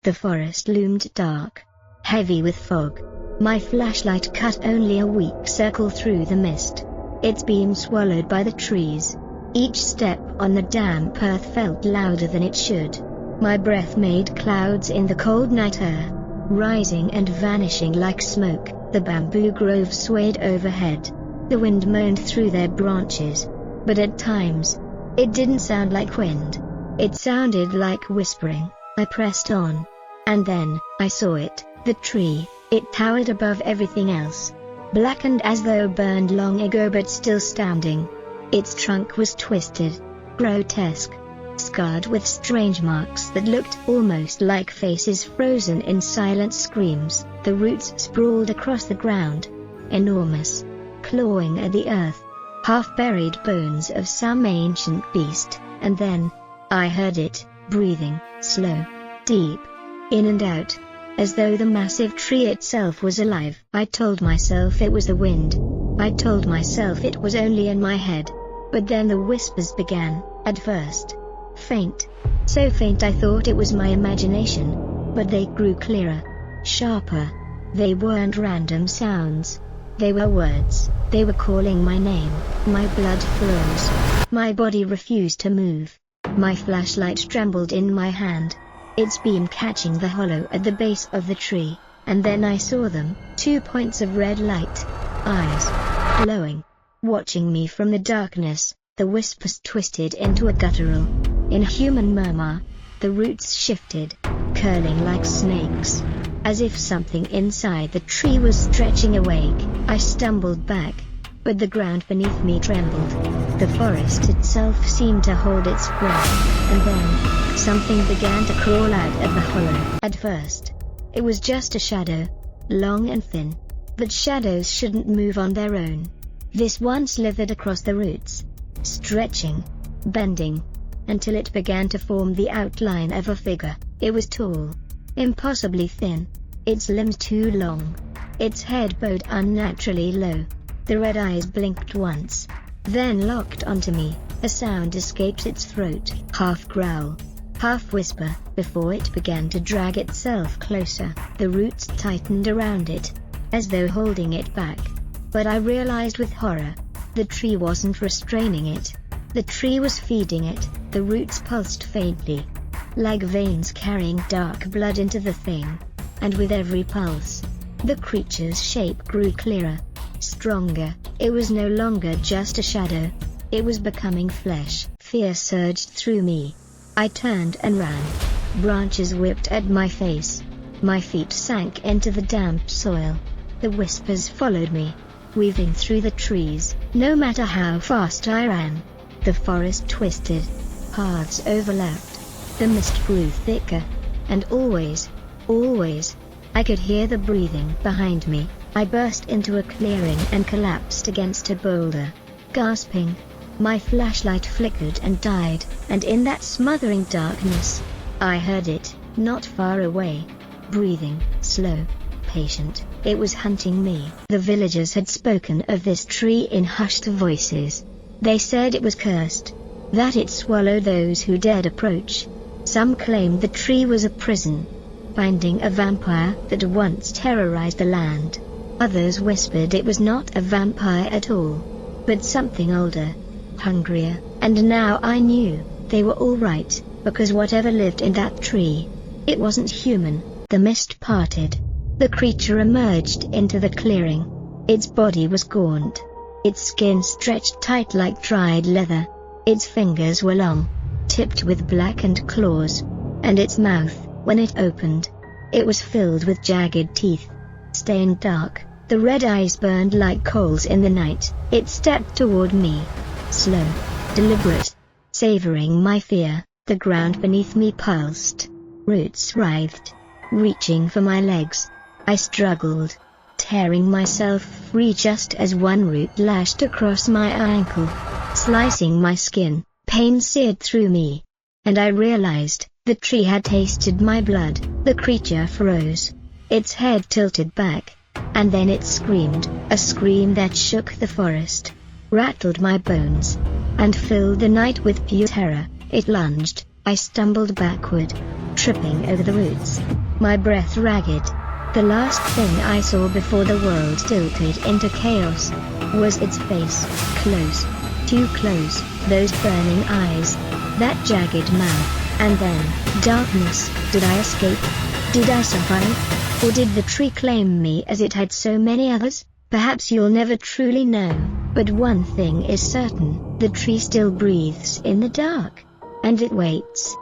The forest loomed dark, heavy with fog. My flashlight cut only a weak circle through the mist, its beam swallowed by the trees. Each step on the damp earth felt louder than it should. My breath made clouds in the cold night air, rising and vanishing like smoke. The bamboo groves swayed overhead. The wind moaned through their branches, but at times, it didn't sound like wind. It sounded like whispering. I pressed on. And then, I saw it, the tree. It towered above everything else, blackened as though burned long ago but still standing. Its trunk was twisted, grotesque, scarred with strange marks that looked almost like faces frozen in silent screams. The roots sprawled across the ground, enormous, clawing at the earth, half-buried bones of some ancient beast. And then, I heard it, breathing, slow, deep, in and out, as though the massive tree itself was alive. I told myself it was the wind. I told myself it was only in my head. But then the whispers began, at first, faint. So faint I thought it was my imagination. But they grew clearer, sharper. They weren't random sounds. They were words. They were calling my name. My blood froze. My body refused to move. My flashlight trembled in my hand, its beam catching the hollow at the base of the tree. And then I saw them, 2 points of red light, eyes glowing, watching me from the darkness. The whispers twisted into a guttural, inhuman murmur. The roots shifted, curling like snakes, as if something inside the tree was stretching awake. I stumbled back, but the ground beneath me trembled. The forest itself seemed to hold its breath, and then, something began to crawl out of the hollow. At first, it was just a shadow, long and thin. But shadows shouldn't move on their own. This one slithered across the roots, stretching, bending, until it began to form the outline of a figure. It was tall, impossibly thin, its limbs too long, its head bowed unnaturally low. The red eyes blinked once, then locked onto me. A sound escaped its throat, half growl, half whisper, before it began to drag itself closer. The roots tightened around it, as though holding it back. But I realized with horror, the tree wasn't restraining it. The tree was feeding it. The roots pulsed faintly, like veins carrying dark blood into the thing. And with every pulse, the creature's shape grew clearer, stronger. It was no longer just a shadow. It was becoming flesh. Fear surged through me. I turned and ran. Branches whipped at my face. My feet sank into the damp soil. The whispers followed me, weaving through the trees. No matter how fast I ran, the forest twisted, paths overlapped, the mist grew thicker, and always, I could hear the breathing behind me. I burst into a clearing and collapsed against a boulder, gasping. My flashlight flickered and died, and in that smothering darkness, I heard it, not far away, breathing, slow, patient. It was hunting me. The villagers had spoken of this tree in hushed voices. They said it was cursed, that it swallowed those who dared approach. Some claimed the tree was a prison, finding a vampire that once terrorized the land. Others whispered it was not a vampire at all, but something older, hungrier. And now I knew, they were all right, because whatever lived in that tree, it wasn't human. The mist parted. The creature emerged into the clearing. Its body was gaunt. Its skin stretched tight like dried leather. Its fingers were long, tipped with blackened claws. And its mouth, when it opened, it was filled with jagged teeth, stained dark. The red eyes burned like coals in the night. It stepped toward me, slow, deliberate, savoring my fear. The ground beneath me pulsed. Roots writhed, reaching for my legs. I struggled, tearing myself free just as one root lashed across my ankle, slicing my skin. Pain seared through me, and I realized, the tree had tasted my blood. The creature froze, its head tilted back, and then it screamed, a scream that shook the forest, rattled my bones, and filled the night with pure terror. It lunged. I stumbled backward, tripping over the roots, my breath ragged. The last thing I saw before the world tilted into chaos was its face, close, too close, those burning eyes, that jagged mouth, and then, darkness. Did I escape? Did I survive? Or did the tree claim me as it had so many others? Perhaps you'll never truly know, but one thing is certain, the tree still breathes in the dark. And it waits.